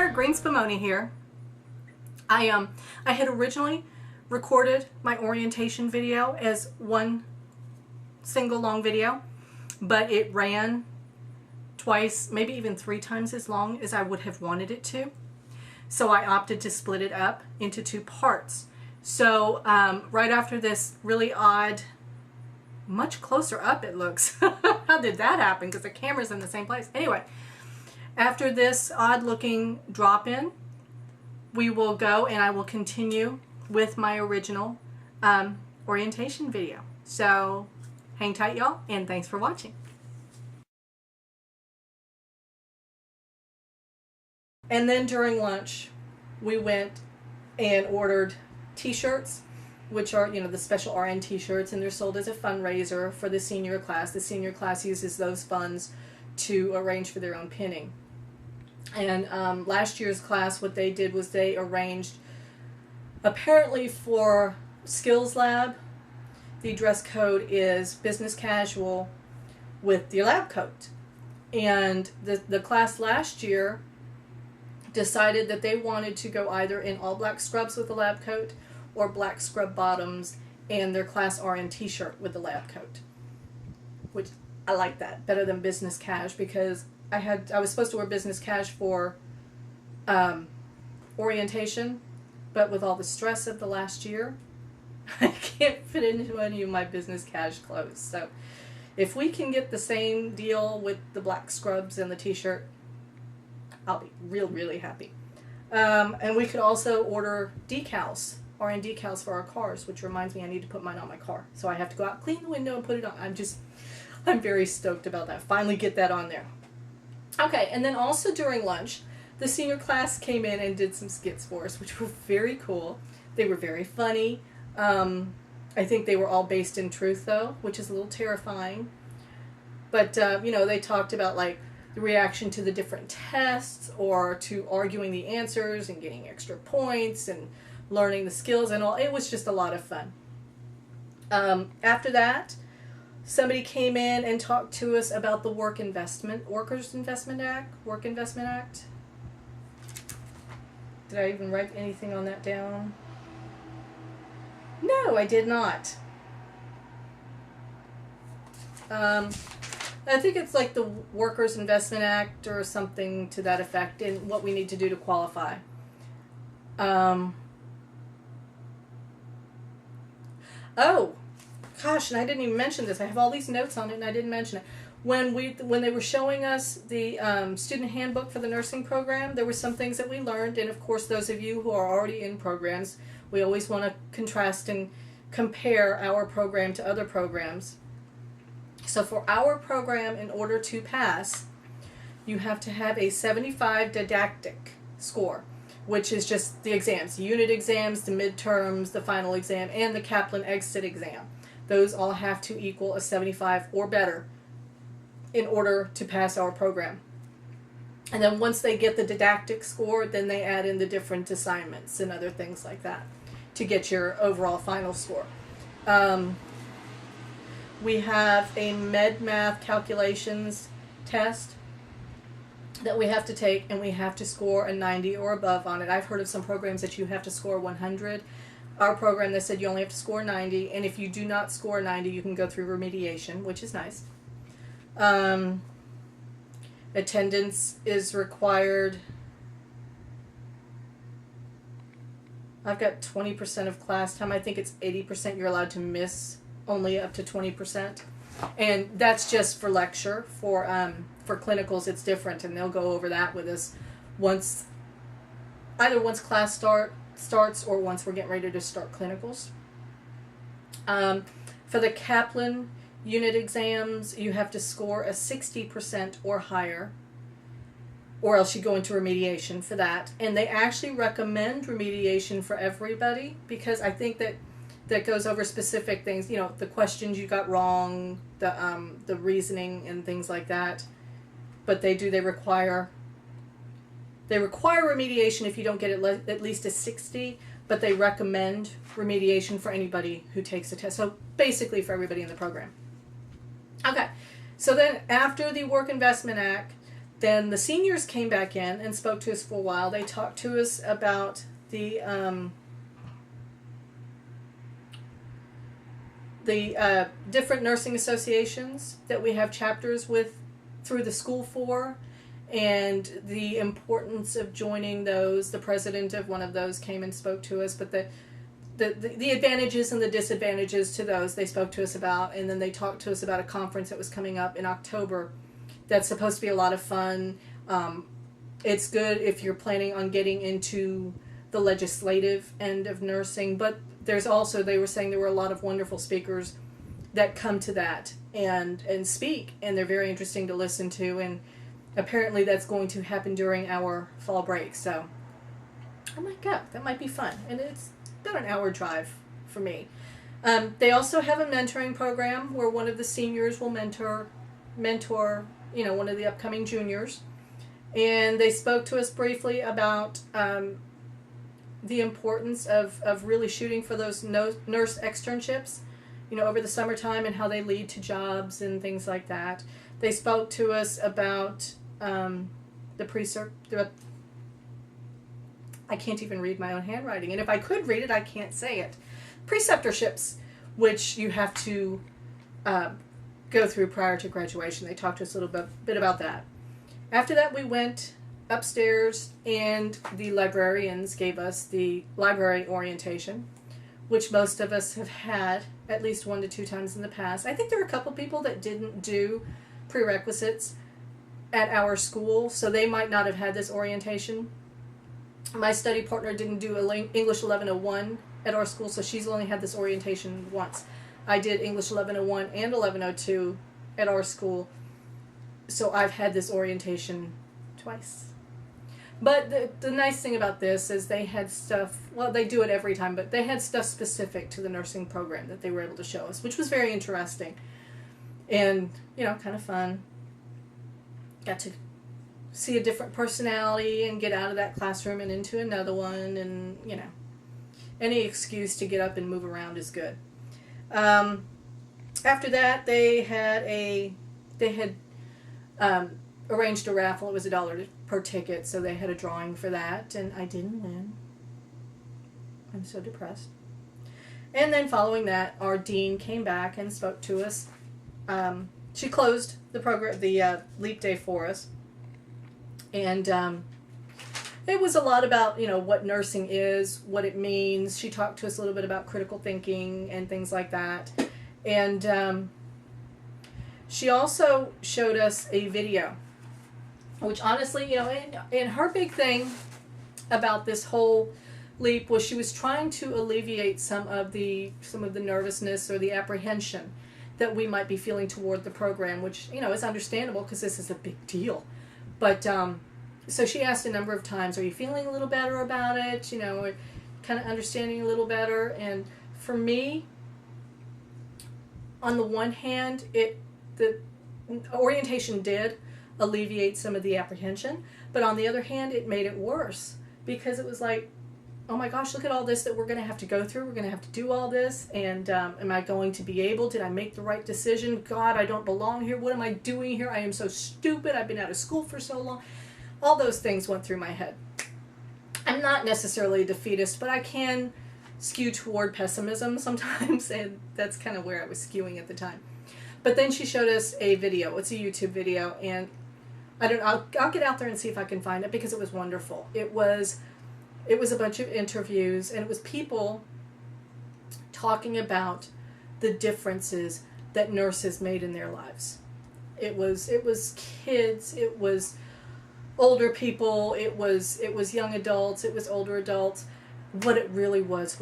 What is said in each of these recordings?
there, Green Spumoni here. I had originally recorded my orientation video as one single long video, but it ran twice, maybe even 3 times as long as I would have wanted it to. So I opted to split it up into 2 parts. So right after this really odd, much closer up it looks. How did that happen? Because the camera's in the same place. Anyway, after this odd looking drop-in, we will go and I will continue with my original orientation video. So hang tight, y'all, and thanks for watching. And then during lunch, we went and ordered t-shirts, which are, you know, the special RN t-shirts, and they're sold as a fundraiser for the senior class. The senior class uses those funds to arrange for their own pinning. And last year's class, what they did was they arranged, apparently for Skills Lab, the dress code is business casual with the lab coat. And the class last year decided that they wanted to go either in all black scrubs with the lab coat or black scrub bottoms and their class RN t-shirt with the lab coat, which I like that better than business cash, because I was supposed to wear business cash for orientation, but with all the stress of the last year, I can't fit into any of my business cash clothes. So if we can get the same deal with the black scrubs and the t-shirt, I'll be really happy. And we could also order decals, RN decals for our cars, which reminds me I need to put mine on my car. So I have to go out, clean the window, and put it on. I'm very stoked about that. Finally get that on there. Okay, and then also during lunch, the senior class came in and did some skits for us, which were very cool. They were very funny. I think they were all based in truth, though, which is a little terrifying. But, you know, they talked about, like, the reaction to the different tests, or to arguing the answers and getting extra points and learning the skills and all. It was just a lot of fun. After that, somebody came in and talked to us about the Workers' Investment Act. Did I even write anything on that down? No, I did not. I think it's like the Workers' Investment Act or something to that effect, and what we need to do to qualify. Oh, gosh, and I didn't even mention this. I have all these notes on it, and I didn't mention it. When they were showing us the student handbook for the nursing program, there were some things that we learned, and of course, those of you who are already in programs, we always want to contrast and compare our program to other programs. So for our program, in order to pass, you have to have a 75 didactic score, which is just the exams, unit exams, the midterms, the final exam, and the Kaplan exit exam. Those all have to equal a 75 or better in order to pass our program. And then once they get the didactic score, then they add in the different assignments and other things like that to get your overall final score. We have a med math calculations test that we have to take, and we have to score a 90 or above on it. I've heard of some programs that you have to score 100. Our program, they said you only have to score 90, and if you do not score 90, you can go through remediation, which is nice. Attendance is required. I've got 20% of class time. I think it's 80% you're allowed to miss, only up to 20%. And that's just for lecture. For clinicals, it's different, and they'll go over that with us either once class starts or once we're getting ready to start clinicals. For the Kaplan unit exams, you have to score a 60% or higher, or else you go into remediation for that. And they actually recommend remediation for everybody, because I think that goes over specific things, you know, the questions you got wrong, the reasoning and things like that. But they require remediation if you don't get at least a 60, but they recommend remediation for anybody who takes the test. So basically for everybody in the program. Okay, so then after the Work Investment Act, Then the seniors came back in and spoke to us for a while. They talked to us about the different nursing associations that we have chapters with through the school for, and the importance of joining those. The president of one of those came and spoke to us, but the advantages and the disadvantages to those they spoke to us about, and then they talked to us about a conference that was coming up in October that's supposed to be a lot of fun. It's good if you're planning on getting into the legislative end of nursing, but there's also, they were saying there were a lot of wonderful speakers that come to that and speak, and they're very interesting to listen to, and apparently that's going to happen during our fall break, so I might go. That might be fun, and it's about an hour drive for me. They also have a mentoring program where one of the seniors will mentor, one of the upcoming juniors, and they spoke to us briefly about the importance of really shooting for those nurse externships, over the summertime, and how they lead to jobs and things like that. They spoke to us about I can't even read my own handwriting, and if I could read it, I can't say it. Preceptorships, which you have to go through prior to graduation. They talked to us a little bit about that. After that, we went upstairs, and the librarians gave us the library orientation, which most of us have had at least 1 to 2 times in the past. I think there were a couple people that didn't do prerequisites at our school, so they might not have had this orientation. My study partner didn't do English 1101 at our school, so she's only had this orientation once. I did English 1101 and 1102 at our school, so I've had this orientation twice. But the nice thing about this is they had stuff, well, they do it every time, but they had stuff specific to the nursing program that they were able to show us, which was very interesting and, kind of fun. Got to see a different personality and get out of that classroom and into another one, and, any excuse to get up and move around is good. After that, they had arranged a raffle. It was $1 per ticket, so they had a drawing for that, and I didn't win. I'm so depressed. And then following that, our dean came back and spoke to us. She closed the program, the Leap Day for us, and it was a lot about what nursing is, what it means. She talked to us a little bit about critical thinking and things like that, and she also showed us a video, which honestly, and her big thing about this whole leap was she was trying to alleviate some of the nervousness or the apprehension that we might be feeling toward the program, which is understandable because this is a big deal. But so she asked a number of times, "Are you feeling a little better about it? Or kind of understanding a little better?" And for me, on the one hand, the orientation did alleviate some of the apprehension, but on the other hand, it made it worse because it was like, oh my gosh, look at all this that we're going to have to go through. We're going to have to do all this, and am I going to be able? Did I make the right decision? God, I don't belong here. What am I doing here? I am so stupid. I've been out of school for so long. All those things went through my head. I'm not necessarily a defeatist, but I can skew toward pessimism sometimes, and that's kind of where I was skewing at the time. But then she showed us a video. It's a YouTube video, and I'll get out there and see if I can find it because it was wonderful. It was a bunch of interviews, and it was people talking about the differences that nurses made in their lives. It was kids, it was older people, it was young adults, it was older adults. What it really was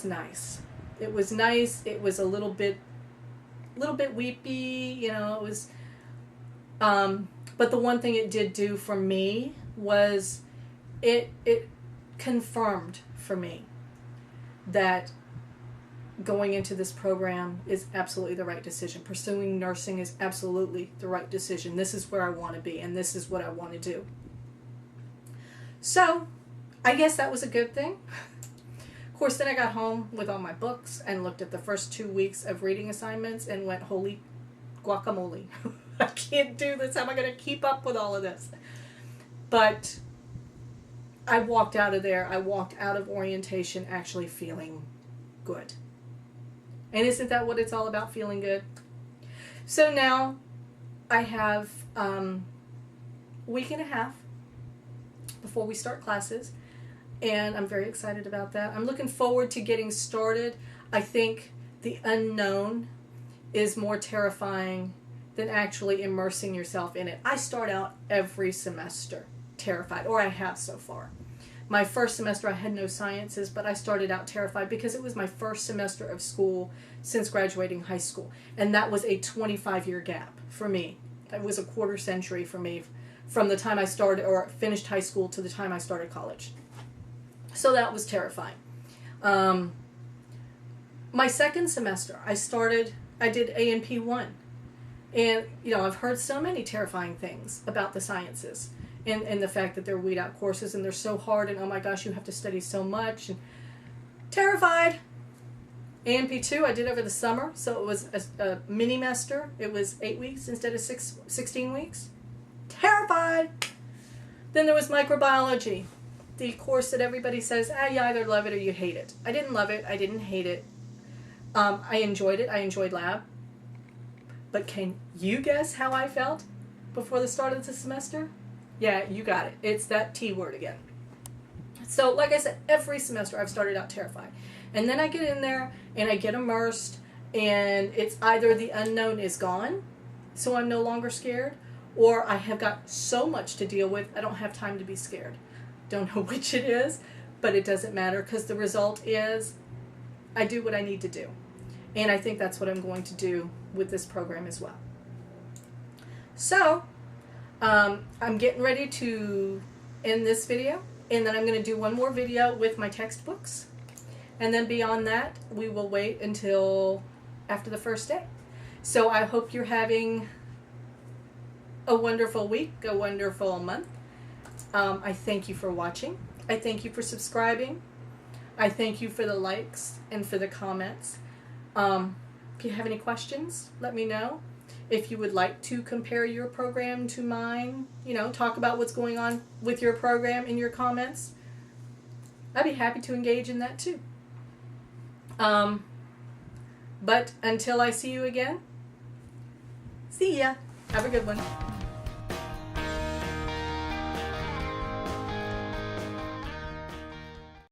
nice. It was nice. It was a little bit weepy, it was, but the one thing it did do for me was it confirmed for me that going into this program is absolutely the right decision. Pursuing nursing is absolutely the right decision. This is where I want to be, and this is what I want to do. So, I guess that was a good thing. Of course, then I got home with all my books and looked at the first 2 weeks of reading assignments and went, holy guacamole. I can't do this. How am I going to keep up with all of this? But I walked out of there, I walked out of orientation actually feeling good. And isn't that what it's all about, feeling good? So now I have a week and a half before we start classes, and I'm very excited about that. I'm looking forward to getting started. I think the unknown is more terrifying than actually immersing yourself in it. I start out every semester terrified, or I have so far. My first semester I had no sciences, but I started out terrified because it was my first semester of school since graduating high school. And that was a 25-year gap for me. It was a quarter century for me from the time I started or finished high school to the time I started college. So that was terrifying. My second semester, I did A&P 1. And, I've heard so many terrifying things about the sciences. And the fact that they're weed out courses and they're so hard and oh my gosh, you have to study so much. And terrified. A&P 2 I did over the summer, so it was a mini-mester. It was 8 weeks instead of 16 weeks. Terrified. Then there was microbiology, the course that everybody says, you either love it or you hate it. I didn't love it. I didn't hate it. I enjoyed it. I enjoyed lab. But can you guess how I felt before the start of the semester? Yeah, you got it. It's that T word again. So, like I said, every semester I've started out terrified. And then I get in there and I get immersed, and it's either the unknown is gone, so I'm no longer scared, or I have got so much to deal with, I don't have time to be scared. Don't know which it is, but it doesn't matter because the result is I do what I need to do. And I think that's what I'm going to do with this program as well. So, I'm getting ready to end this video, and then I'm going to do one more video with my textbooks. And then beyond that, we will wait until after the first day. So I hope you're having a wonderful week, a wonderful month. I thank you for watching. I thank you for subscribing. I thank you for the likes and for the comments. If you have any questions, let me know. If you would like to compare your program to mine, talk about what's going on with your program in your comments, I'd be happy to engage in that too. But until I see you again, see ya. Have a good one.